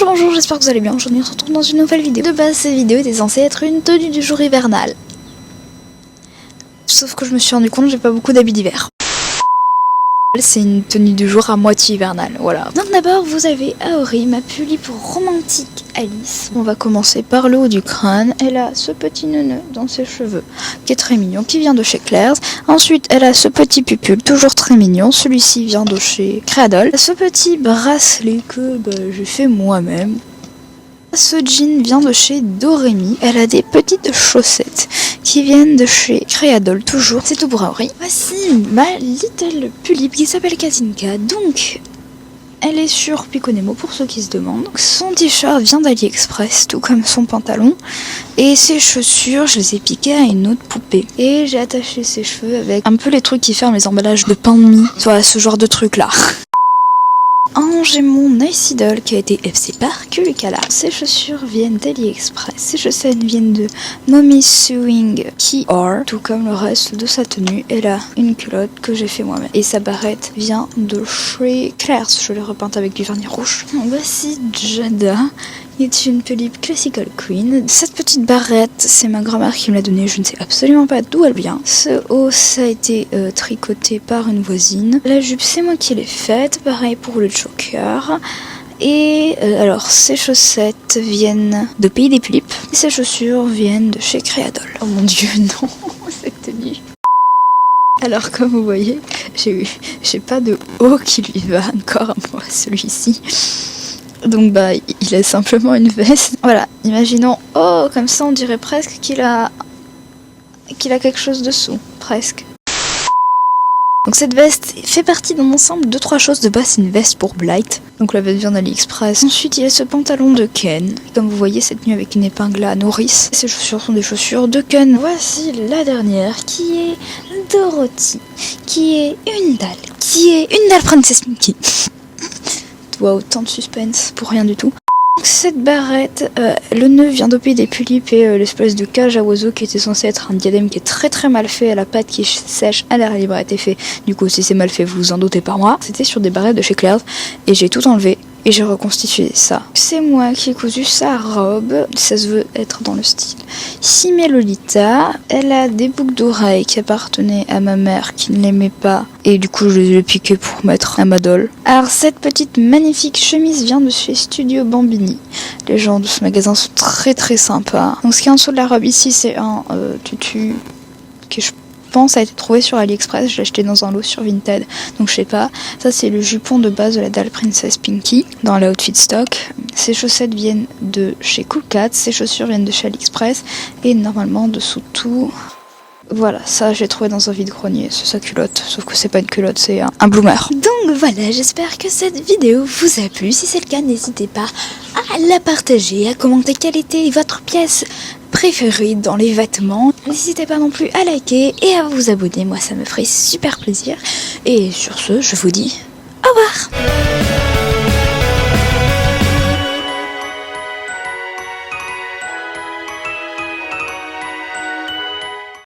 Bonjour, j'espère que vous allez bien. Aujourd'hui on se retrouve dans une nouvelle vidéo. De base cette vidéo était censée être une tenue du jour hivernale. Sauf que je me suis rendu compte que j'ai pas beaucoup d'habits d'hiver. C'est une tenue du jour à moitié hivernale, voilà. Donc d'abord vous avez Aori, ma pulipe romantique Alice. On va commencer par le haut du crâne. Elle a ce petit neuneu dans ses cheveux qui est très mignon, qui vient de chez Claire's. Ensuite elle a ce petit pupule, toujours très mignon. Celui-ci vient de chez Creadol. Ce petit bracelet que j'ai fait moi-même. Ce jean vient de chez Doremi. Elle a des petites chaussettes qui viennent de chez Creadol, toujours. C'est tout pour Aori. Voici ma little pulipe qui s'appelle Katinka. Donc, elle est sur Pico Nemo pour ceux qui se demandent. Son t-shirt vient d'AliExpress, tout comme son pantalon. Et ses chaussures, je les ai piquées à une autre poupée. Et j'ai attaché ses cheveux avec un peu les trucs qui ferment les emballages de pain de mie. Voilà, ce genre de truc là. J'ai mon Nice Idol qui a été FC par Kulikala. Ses chaussures viennent d'AliExpress. Ses chaussettes viennent de Mommy Sewing Key Are, tout comme le reste de sa tenue. Elle a une culotte que j'ai fait moi-même. Et sa barrette vient de chez Claire's. Je l'ai repeinte avec du vernis rouge. Voici Jada. C'est une pulipe Classical Queen. Cette petite barrette, c'est ma grand-mère qui me l'a donnée. Je ne sais absolument pas d'où elle vient. Ce haut, ça a été tricoté par une voisine. La jupe, c'est moi qui l'ai faite. Pareil pour le choker. Et alors, ces chaussettes viennent de Pays des Pulipes. Et ces chaussures viennent de chez Creadol. Oh mon dieu, non, cette tenue. Alors, comme vous voyez, j'ai pas de haut qui lui va encore à moi, celui-ci. Donc il a simplement une veste. Voilà, imaginons, oh, comme ça on dirait presque qu'il a quelque chose dessous, presque. Donc cette veste fait partie d'un ensemble de 3 choses. De base c'est une veste pour Blight, donc la veste vient d'AliExpress. Ensuite il y a ce pantalon de Ken, comme vous voyez cette tenue avec une épingle à nourrice. Ces chaussures sont des chaussures de Ken. Voici la dernière qui est Dorothy, qui est une dalle Princess Pinky. Wow, tant de suspense pour rien du tout. Cette barrette, le nœud vient de Pays des Pulipes et l'espèce de cage à oiseaux qui était censé être un diadème qui est très très mal fait, à la pâte qui sèche, à l'air libre a été fait. Du coup si c'est mal fait vous vous en doutez pas moi. C'était sur des barrettes de chez Claire's et j'ai tout enlevé. Et j'ai reconstitué ça. C'est moi qui ai cousu sa robe. Ça se veut être dans le style Simé Lolita. Elle a des boucles d'oreilles qui appartenaient à ma mère qui ne l'aimait pas. Et du coup je les ai piquées pour mettre à ma doll. Alors cette petite magnifique chemise vient de chez Studio Bambini. Les gens de ce magasin sont très très sympas. Donc ce qui est en dessous de la robe ici c'est un tutu que je pense a été trouvé sur AliExpress, je l'ai acheté dans un lot sur Vinted, donc je sais pas. Ça c'est le jupon de base de la dalle Princess Pinky dans la outfit stock. Ces chaussettes viennent de chez Cool Cat, ces chaussures viennent de chez AliExpress et normalement dessous tout. Voilà, ça j'ai trouvé dans un vide-grenier, c'est sa culotte, sauf que c'est pas une culotte, c'est un bloomer. Donc voilà, j'espère que cette vidéo vous a plu. Si c'est le cas, n'hésitez pas à la partager, à commenter quelle était votre pièce préférée dans les vêtements. N'hésitez pas non plus à liker et à vous abonner, moi ça me ferait super plaisir. Et sur ce, je vous dis au revoir.